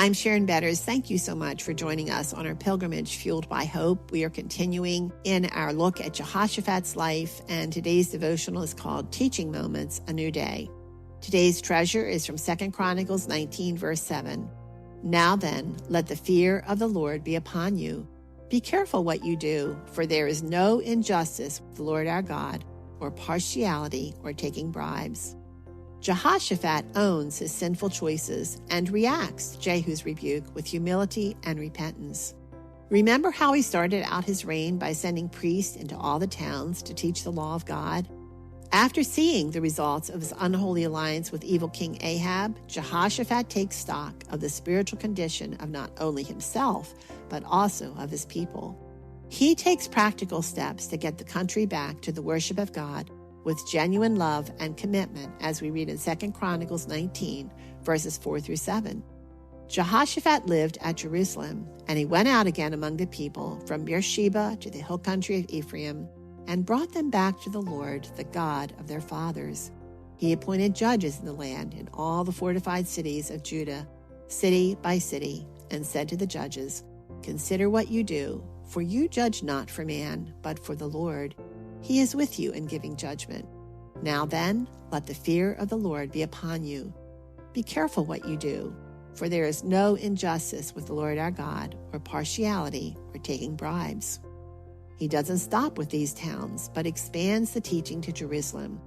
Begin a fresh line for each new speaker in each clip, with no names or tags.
I'm Sharon Betters. Thank you so much for joining us on our pilgrimage fueled by hope. We are continuing in our look at Jehoshaphat's life, and today's devotional is called Teaching Moments, A New Day. Today's treasure is from 2 Chronicles 19, verse 7. Now then, let the fear of the Lord be upon you. Be careful what you do, for there is no injustice with the Lord our God, or partiality, or taking bribes. Jehoshaphat owns his sinful choices and reacts to Jehu's rebuke with humility and repentance. Remember how he started out his reign by sending priests into all the towns to teach the law of God? After seeing the results of his unholy alliance with evil King Ahab, Jehoshaphat takes stock of the spiritual condition of not only himself, but also of his people. He takes practical steps to get the country back to the worship of God with genuine love and commitment, as we read in 2 Chronicles 19, verses 4 through 7. Jehoshaphat lived at Jerusalem, and he went out again among the people from Beersheba to the hill country of Ephraim, and brought them back to the Lord, the God of their fathers. He appointed judges in the land in all the fortified cities of Judah, city by city, and said to the judges, "Consider what you do, for you judge not for man, but for the Lord. He is with you in giving judgment. Now then, let the fear of the Lord be upon you. Be careful what you do, for there is no injustice with the Lord our God, or partiality, or taking bribes." He doesn't stop with these towns, but expands the teaching to Jerusalem.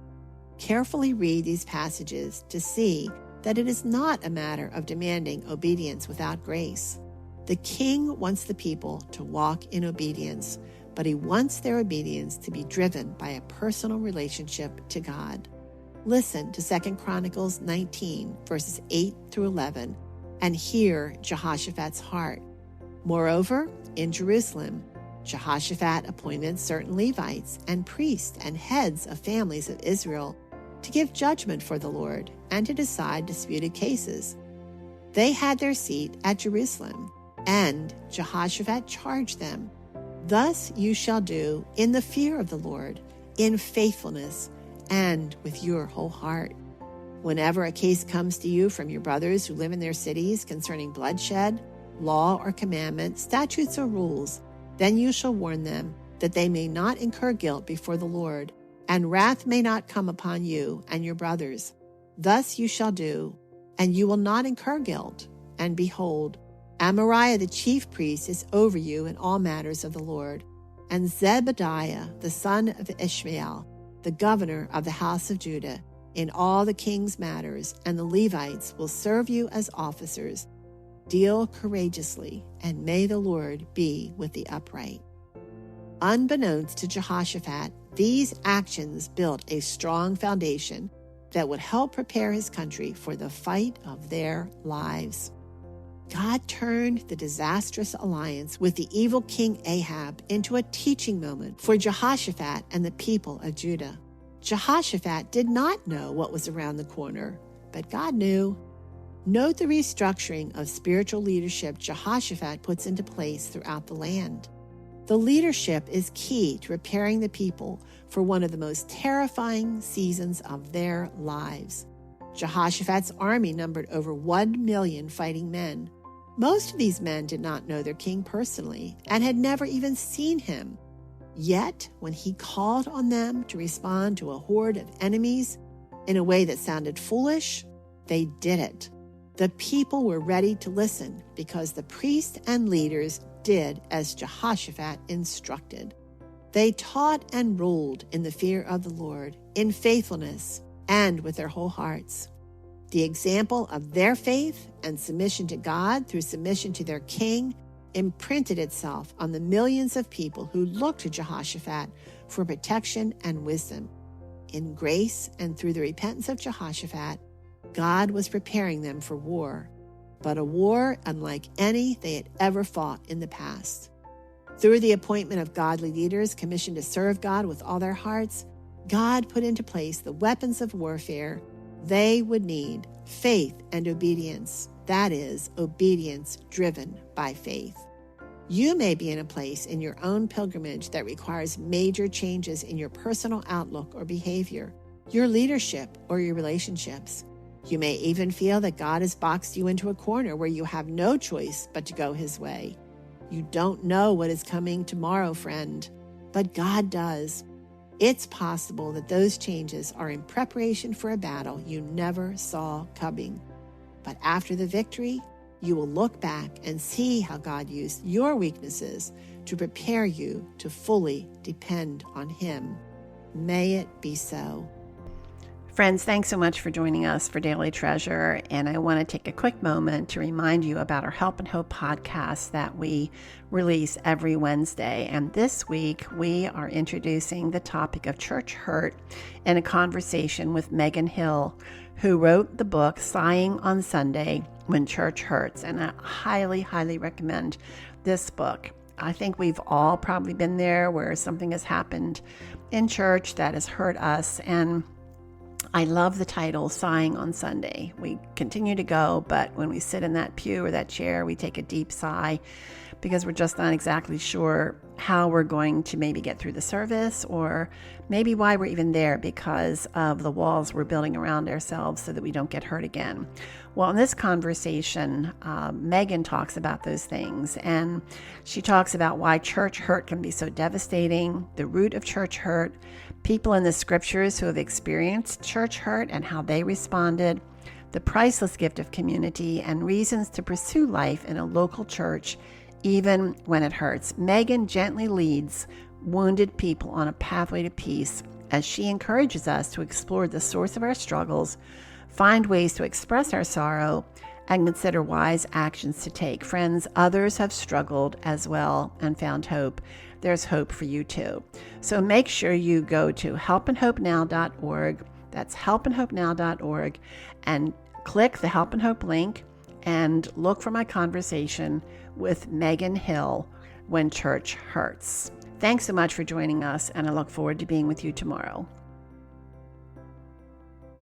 Carefully read these passages to see that it is not a matter of demanding obedience without grace. The king wants the people to walk in obedience, but he wants their obedience to be driven by a personal relationship to God. Listen to 2 Chronicles 19, verses 8 through 11, and hear Jehoshaphat's heart. Moreover, in Jerusalem, Jehoshaphat appointed certain Levites and priests and heads of families of Israel to give judgment for the Lord and to decide disputed cases. They had their seat at Jerusalem, and Jehoshaphat charged them, "Thus you shall do in the fear of the Lord, in faithfulness, and with your whole heart. Whenever a case comes to you from your brothers who live in their cities concerning bloodshed, law or commandment, statutes or rules, then you shall warn them, that they may not incur guilt before the Lord, and wrath may not come upon you and your brothers. Thus you shall do, and you will not incur guilt. And behold, Amariah the chief priest is over you in all matters of the Lord, and Zebadiah the son of Ishmael, the governor of the house of Judah, in all the king's matters, and the Levites will serve you as officers. Deal courageously, and may the Lord be with the upright." Unbeknownst to Jehoshaphat, these actions built a strong foundation that would help prepare his country for the fight of their lives. God turned the disastrous alliance with the evil King Ahab into a teaching moment for Jehoshaphat and the people of Judah. Jehoshaphat did not know what was around the corner, but God knew. Note the restructuring of spiritual leadership Jehoshaphat puts into place throughout the land. The leadership is key to preparing the people for one of the most terrifying seasons of their lives. Jehoshaphat's army numbered over 1 million fighting men. Most of these men did not know their king personally and had never even seen him. Yet, when he called on them to respond to a horde of enemies in a way that sounded foolish, they did it. The people were ready to listen because the priests and leaders did as Jehoshaphat instructed. They taught and ruled in the fear of the Lord, in faithfulness, and with their whole hearts. The example of their faith and submission to God through submission to their king imprinted itself on the millions of people who looked to Jehoshaphat for protection and wisdom. In grace and through the repentance of Jehoshaphat, God was preparing them for war, but a war unlike any they had ever fought in the past. Through the appointment of godly leaders commissioned to serve God with all their hearts, God put into place the weapons of warfare they would need: faith and obedience. That is, obedience driven by faith. You may be in a place in your own pilgrimage that requires major changes in your personal outlook or behavior, your leadership or your relationships. You may even feel that God has boxed you into a corner where you have no choice but to go his way. You don't know what is coming tomorrow, friend, but God does. It's possible that those changes are in preparation for a battle you never saw coming. But after the victory, you will look back and see how God used your weaknesses to prepare you to fully depend on him. May it be so.
Friends, thanks so much for joining us for Daily Treasure. And I want to take a quick moment to remind you about our Help and Hope podcast that we release every Wednesday. And this week, we are introducing the topic of church hurt in a conversation with Megan Hill, who wrote the book Sighing on Sunday When Church Hurts. And I highly, highly recommend this book. I think we've all probably been there where something has happened in church that has hurt us. And I love the title, Sighing on Sunday. We continue to go, but when we sit in that pew or that chair, we take a deep sigh because we're just not exactly sure how we're going to maybe get through the service, or maybe why we're even there because of the walls we're building around ourselves so that we don't get hurt again. Well, in this conversation, Megan talks about those things, and she talks about why church hurt can be so devastating, the root of church hurt, people in the scriptures who have experienced church hurt and how they responded, the priceless gift of community, and reasons to pursue life in a local church even when it hurts. Megan gently leads wounded people on a pathway to peace as she encourages us to explore the source of our struggles, find ways to express our sorrow, and consider wise actions to take. Friends, others have struggled as well and found hope. There's hope for you too. So make sure you go to helpandhopenow.org. That's helpandhopenow.org, and click the Help and Hope link and look for my conversation with Megan Hill, When Church Hurts. Thanks so much for joining us, and I look forward to being with you tomorrow.